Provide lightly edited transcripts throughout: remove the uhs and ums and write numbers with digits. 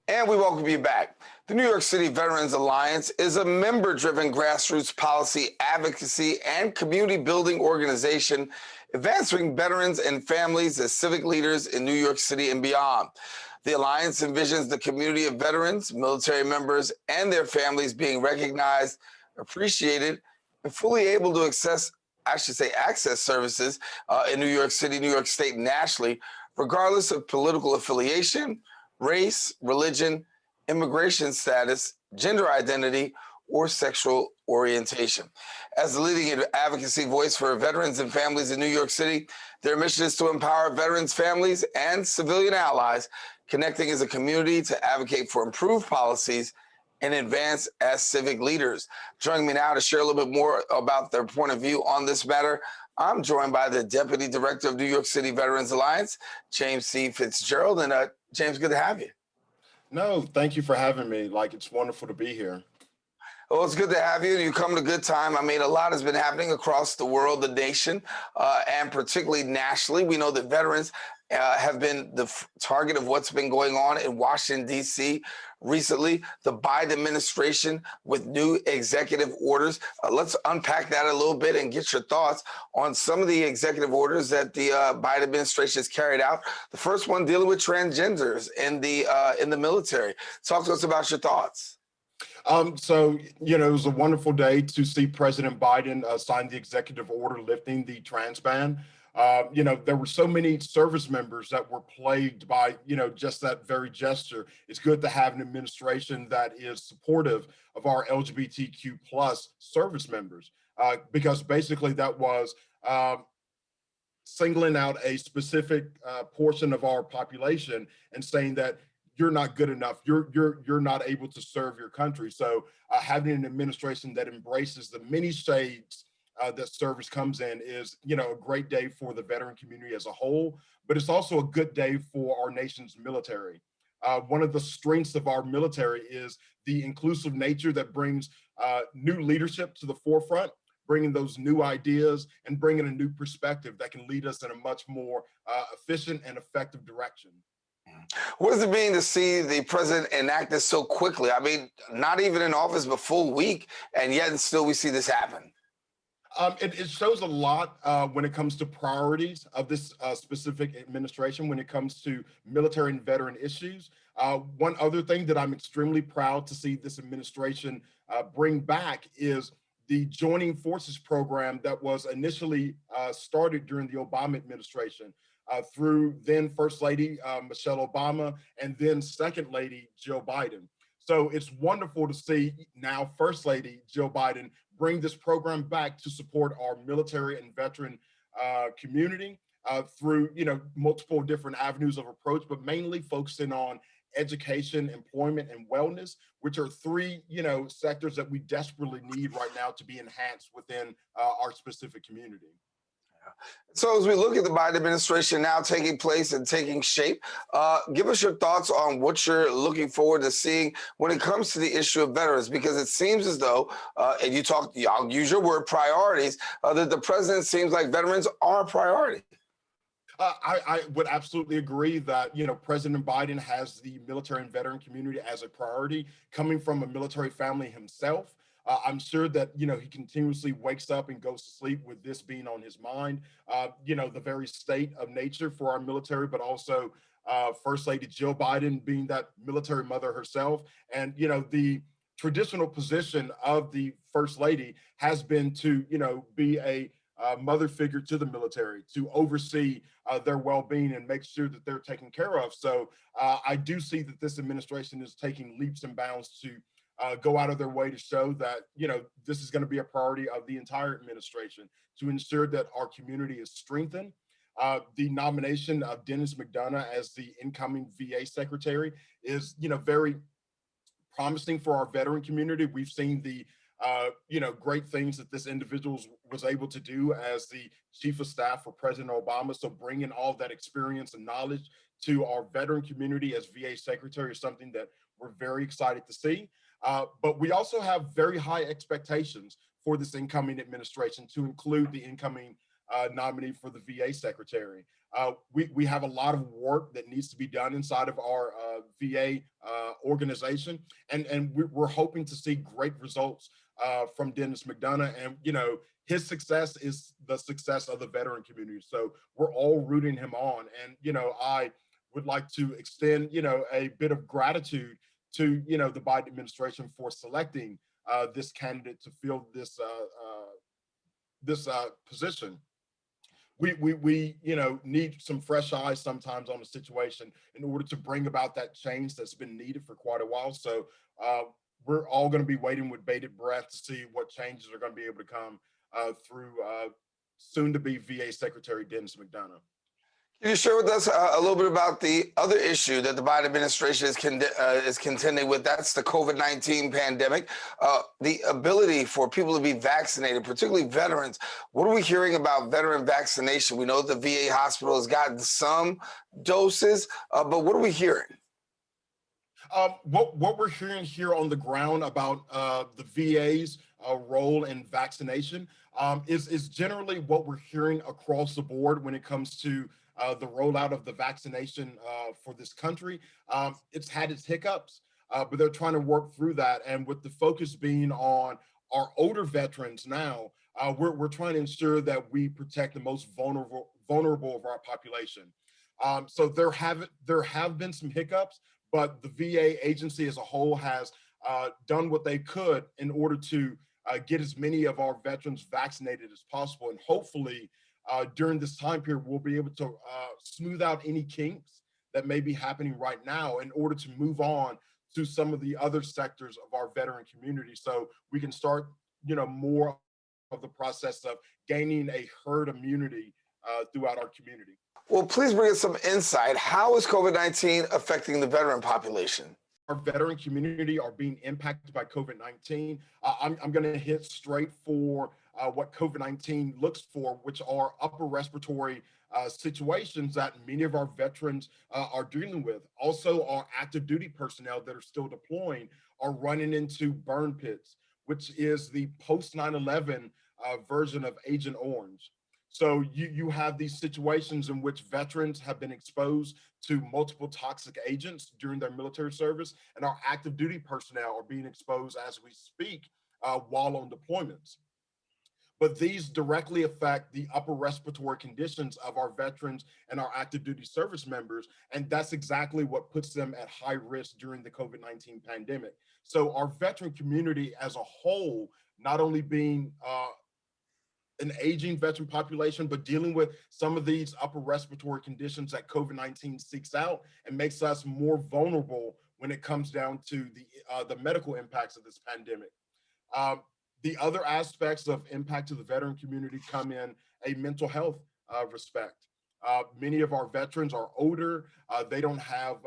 And we welcome you back. The New York City Veterans Alliance is a member-driven grassroots policy, advocacy, and community building organization advancing veterans and families as civic leaders in New York City and beyond. The Alliance envisions the community of veterans, military members, and their families being recognized, appreciated, and fully able to access services in New York City, New York State, and nationally, regardless of political affiliation, race, religion, immigration status, gender identity, or sexual orientation. As the leading advocacy voice for veterans and families in New York City, their mission is to empower veterans, families, and civilian allies, connecting as a community to advocate for improved policies and advance as civic leaders. Joining me now to share a little bit more about their point of view on this matter, I'm joined by the Deputy Director of New York City Veterans Alliance, James C. Fitzgerald. And James, good to have you. No, thank you for having me. It's wonderful to be here. Well, it's good to have you. You come at a good time. I mean, a lot has been happening across the world, the nation, and particularly nationally. We know that veterans have been the target of what's been going on in Washington, D.C. recently. The Biden administration with new executive orders. Let's unpack that a little bit and get your thoughts on some of the executive orders that the Biden administration has carried out. The first one dealing with transgenders in the military. Talk to us about your thoughts. It was a wonderful day to see President Biden sign the executive order lifting the trans ban. There were so many service members that were plagued by, just that very gesture. It's good to have an administration that is supportive of our LGBTQ plus service members, because basically that was singling out a specific portion of our population and saying that you're not good enough. You're not able to serve your country. So having an administration that embraces the many shades that service comes in is, a great day for the veteran community as a whole, but it's also a good day for our nation's military. One of the strengths of our military is the inclusive nature that brings new leadership to the forefront, bringing those new ideas and bringing a new perspective that can lead us in a much more efficient and effective direction. What does it mean to see the president enact this so quickly? I mean, not even in office but full week, and yet still we see this happen. It shows a lot when it comes to priorities of this specific administration, when it comes to military and veteran issues. One other thing that I'm extremely proud to see this administration bring back is the Joining Forces program that was initially started during the Obama administration through then First Lady Michelle Obama and then Second Lady Jill Biden. So it's wonderful to see now First Lady Jill Biden bring this program back to support our military and veteran community through multiple different avenues of approach, but mainly focusing on education, employment, and wellness, which are three sectors that we desperately need right now to be enhanced within our specific community. So as we look at the Biden administration now taking place and taking shape, give us your thoughts on what you're looking forward to seeing when it comes to the issue of veterans, because it seems as though, and I'll use your word priorities, that the president seems like veterans are a priority. I would absolutely agree that, President Biden has the military and veteran community as a priority. Coming from a military family himself, I'm sure that, he continuously wakes up and goes to sleep with this being on his mind, the very state of nature for our military, but also First Lady Jill Biden being that military mother herself. And, the traditional position of the First Lady has been to, be a mother figure to the military, to oversee their well-being and make sure that they're taken care of. So I do see that this administration is taking leaps and bounds to go out of their way to show that, this is going to be a priority of the entire administration to ensure that our community is strengthened. The nomination of Dennis McDonough as the incoming VA secretary is, very promising for our veteran community. We've seen the great things that this individual was able to do as the chief of staff for President Obama. So bringing all that experience and knowledge to our veteran community as VA secretary is something that we're very excited to see. But we also have very high expectations for this incoming administration, to include the incoming nominee for the VA secretary. We have a lot of work that needs to be done inside of our VA organization, and we're hoping to see great results from Dennis McDonough. And his success is the success of the veteran community. So we're all rooting him on. And I would like to extend a bit of gratitude to the Biden administration for selecting this candidate to fill this position. We need some fresh eyes sometimes on the situation in order to bring about that change that's been needed for quite a while. So we're all going to be waiting with bated breath to see what changes are going to be able to come through soon-to-be VA Secretary Dennis McDonough. Can you share with us a little bit about the other issue that the Biden administration is contending with? That's the COVID-19 pandemic, the ability for people to be vaccinated, particularly veterans. What are we hearing about veteran vaccination? We know the VA hospital has gotten some doses, but what are we hearing? What we're hearing here on the ground about the VA's role in vaccination is generally what we're hearing across the board when it comes to the rollout of the vaccination for this country. It's had its hiccups, but they're trying to work through that. And with the focus being on our older veterans now, we're trying to ensure that we protect the most vulnerable of our population. So there have been some hiccups, but the VA agency as a whole has done what they could in order to get as many of our veterans vaccinated as possible. And hopefully during this time period, we'll be able to smooth out any kinks that may be happening right now in order to move on to some of the other sectors of our veteran community, so we can start more of the process of gaining a herd immunity throughout our community. Well, please bring us some insight. How is COVID-19 affecting the veteran population? Our veteran community are being impacted by COVID-19. I'm going to hit straight for what COVID-19 looks for, which are upper respiratory situations that many of our veterans are dealing with. Also, our active duty personnel that are still deploying are running into burn pits, which is the post 9/11 version of Agent Orange. So you have these situations in which veterans have been exposed to multiple toxic agents during their military service, and our active duty personnel are being exposed as we speak while on deployments. But these directly affect the upper respiratory conditions of our veterans and our active duty service members, and that's exactly what puts them at high risk during the COVID-19 pandemic. So our veteran community as a whole, not only being an aging veteran population, but dealing with some of these upper respiratory conditions that COVID-19 seeks out and makes us more vulnerable when it comes down to the medical impacts of this pandemic. The other aspects of impact to the veteran community come in a mental health respect. Many of our veterans are older. They don't have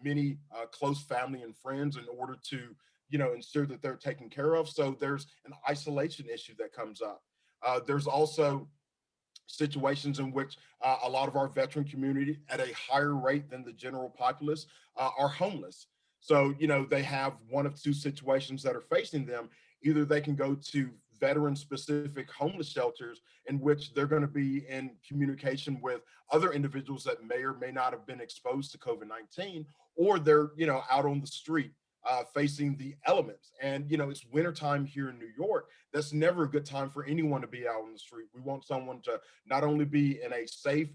many close family and friends in order to ensure that they're taken care of. So there's an isolation issue that comes up. There's also situations in which a lot of our veteran community at a higher rate than the general populace are homeless. So, they have one of two situations that are facing them. Either they can go to veteran specific homeless shelters in which they're going to be in communication with other individuals that may or may not have been exposed to COVID-19, or they're, out on the street facing the elements. And, it's wintertime here in New York. That's never a good time for anyone to be out on the street. We want someone to not only be in a safe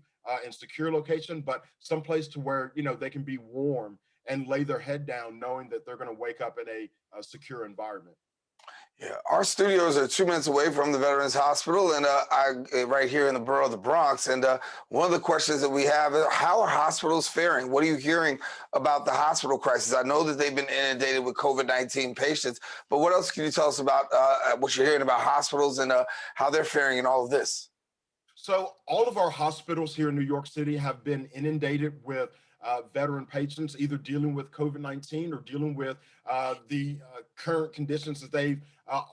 and secure location, but someplace to where, they can be warm and lay their head down knowing that they're going to wake up in a secure environment. Yeah, our studios are 2 minutes away from the Veterans Hospital, and right here in the borough of the Bronx. And one of the questions that we have is, how are hospitals faring? What are you hearing about the hospital crisis? I know that they've been inundated with COVID-19 patients, but what else can you tell us about what you're hearing about hospitals and how they're faring in all of this? So all of our hospitals here in New York City have been inundated with veteran patients, either dealing with COVID-19 or dealing with the current conditions that they've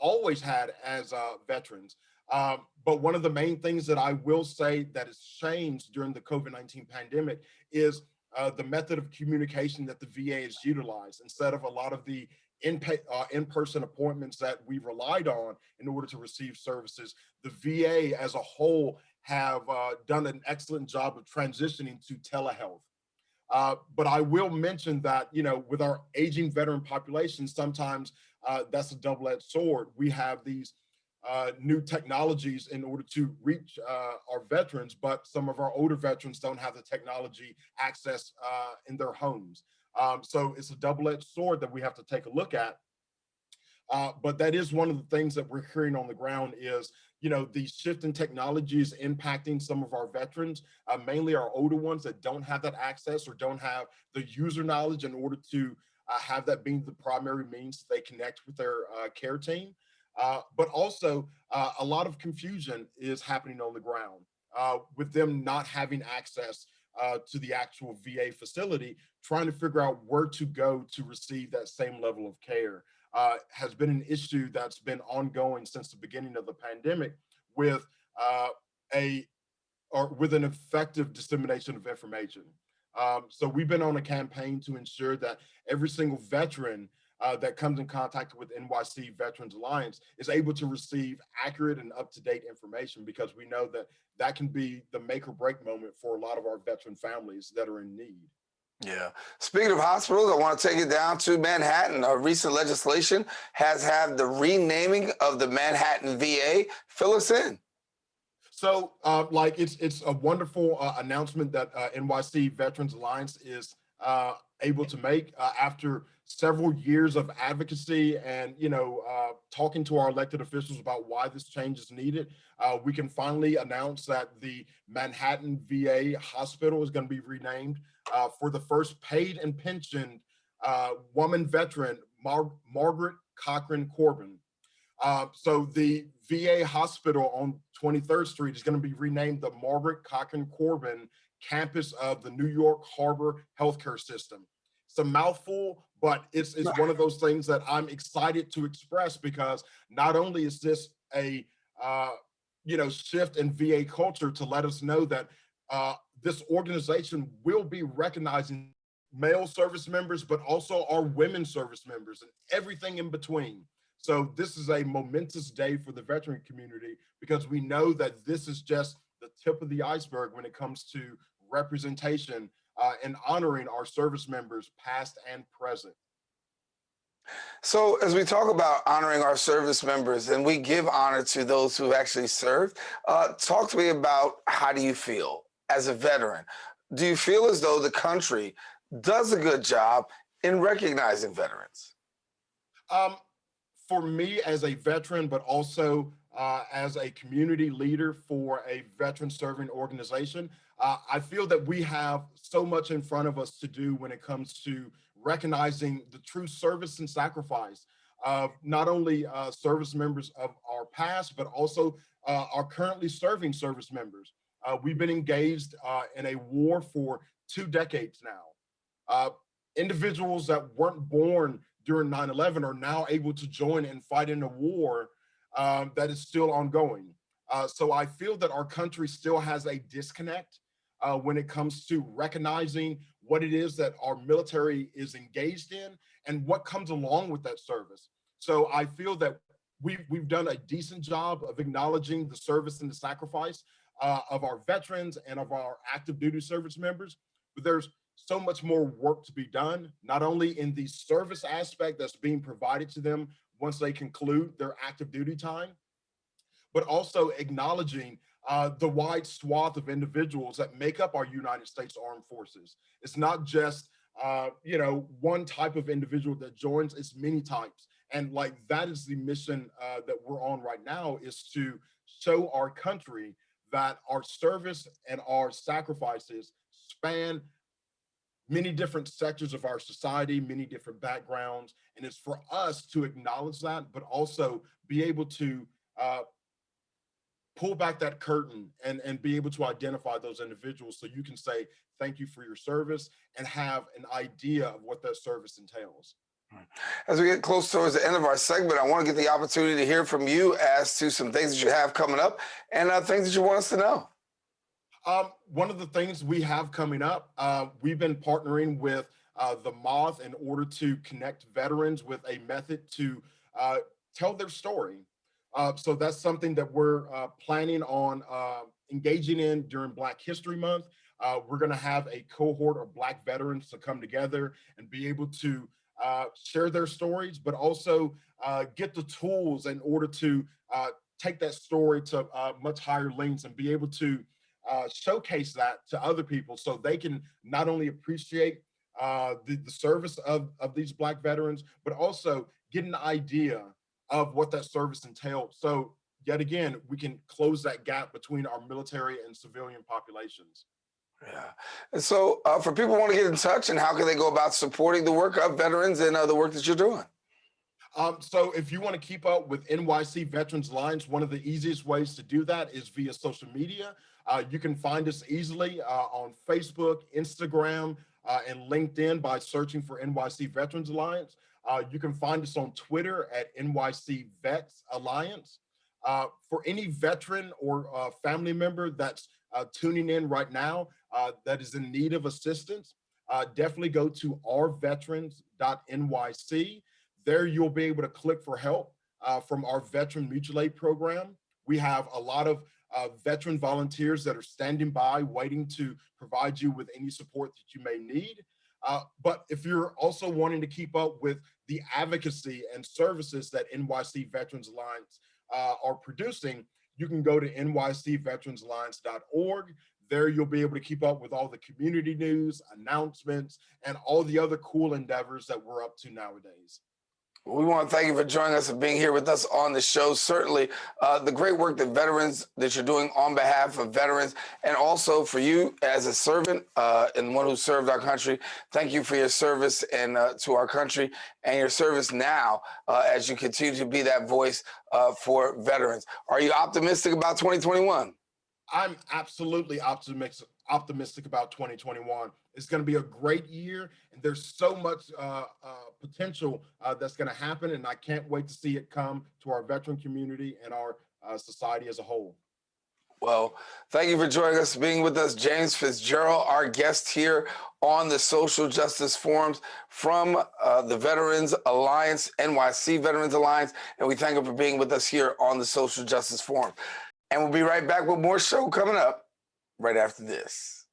always had as veterans. But one of the main things that I will say that has changed during the COVID-19 pandemic is the method of communication that the VA has utilized. Instead of a lot of the in-person appointments that we relied on in order to receive services, the VA as a whole have done an excellent job of transitioning to telehealth. But I will mention that, with our aging veteran population, sometimes that's a double-edged sword. We have these new technologies in order to reach our veterans, but some of our older veterans don't have the technology access in their homes. So it's a double-edged sword that we have to take a look at. But that is one of the things that we're hearing on the ground is, the shift in technology is impacting some of our veterans, mainly our older ones that don't have that access or don't have the user knowledge in order to have that being the primary means they connect with their care team. But also a lot of confusion is happening on the ground with them not having access to the actual VA facility, trying to figure out where to go to receive that same level of care. Has been an issue that's been ongoing since the beginning of the pandemic with with an effective dissemination of information. So we've been on a campaign to ensure that every single veteran that comes in contact with NYC Veterans Alliance is able to receive accurate and up-to-date information, because we know that that can be the make or break moment for a lot of our veteran families that are in need. Yeah. Speaking of hospitals, I want to take it down to Manhattan. A recent legislation has had the renaming of the Manhattan VA. Fill us in. So, it's a wonderful announcement that NYC Veterans Alliance is able to make after several years of advocacy and, talking to our elected officials about why this change is needed. We can finally announce that the Manhattan VA Hospital is going to be renamed for the first paid and pensioned woman veteran, Margaret Cochran Corbin. So the VA hospital on 23rd Street is going to be renamed the Margaret Cochran Corbin Campus of the New York Harbor Healthcare System. It's a mouthful, but it's one of those things that I'm excited to express, because not only is this a shift in VA culture to let us know that this organization will be recognizing male service members, but also our women service members and everything in between. So this is a momentous day for the veteran community, because we know that this is just the tip of the iceberg when it comes to representation and honoring our service members, past and present. So as we talk about honoring our service members and we give honor to those who actually served, talk to me about, how do you feel as a veteran? Do you feel as though the country does a good job in recognizing veterans? For me as a veteran, but also as a community leader for a veteran serving organization, I feel that we have so much in front of us to do when it comes to recognizing the true service and sacrifice of not only service members of our past, but also our currently serving service members. We've been engaged in a war for 2 decades now. Individuals that weren't born during 9/11 are now able to join and fight in a war that is still ongoing. So I feel that our country still has a disconnect when it comes to recognizing what it is that our military is engaged in and what comes along with that service. So I feel that we've done a decent job of acknowledging the service and the sacrifice of our veterans and of our active duty service members, but there's so much more work to be done, not only in the service aspect that's being provided to them once they conclude their active duty time, but also acknowledging the wide swath of individuals that make up our United States Armed Forces. It's not just one type of individual that joins, it's many types. And that is the mission that we're on right now, is to show our country that our service and our sacrifices span many different sectors of our society, many different backgrounds. And it's for us to acknowledge that, but also be able to pull back that curtain and be able to identify those individuals, so you can say, thank you for your service, and have an idea of what that service entails. As we get close towards the end of our segment, I want to get the opportunity to hear from you as to some things that you have coming up and things that you want us to know. One of the things we have coming up, we've been partnering with the Moth in order to connect veterans with a method to tell their story. So that's something that we're planning on engaging in during Black History Month. We're going to have a cohort of Black veterans to come together and be able to share their stories, but also get the tools in order to take that story to much higher lengths and be able to showcase that to other people so they can not only appreciate the service of these Black veterans, but also get an idea of what that service entailed. So yet again, we can close that gap between our military and civilian populations. Yeah. And so for people who want to get in touch, and how can they go about supporting the work of veterans and the work that you're doing? So if you want to keep up with NYC Veterans Alliance, one of the easiest ways to do that is via social media. You can find us easily on Facebook, Instagram, and LinkedIn by searching for NYC Veterans Alliance. You can find us on Twitter at NYC Vets Alliance. For any veteran or family member that's tuning in right now that is in need of assistance, definitely go to ourveterans.nyc. There you'll be able to click for help from our Veteran Mutual Aid program. We have a lot of veteran volunteers that are standing by waiting to provide you with any support that you may need. But if you're also wanting to keep up with the advocacy and services that NYC Veterans Alliance are producing, you can go to nycveteransalliance.org. There you'll be able to keep up with all the community news, announcements, and all the other cool endeavors that we're up to nowadays. We want to thank you for joining us and being here with us on the show. Certainly, the great work that you're doing on behalf of veterans, and also for you as a servant and one who served our country. Thank you for your service and to our country, and your service now as you continue to be that voice for veterans. Are you optimistic about 2021? I'm absolutely optimistic about 2021. It's going to be a great year, and there's so much potential that's going to happen, and I can't wait to see it come to our veteran community and our society as a whole. Well, thank you for joining us, being with us, James Fitzgerald, our guest here on the Social Justice Forums from the Veterans Alliance, NYC Veterans Alliance, and we thank him for being with us here on the Social Justice Forum. And we'll be right back with more show coming up right after this.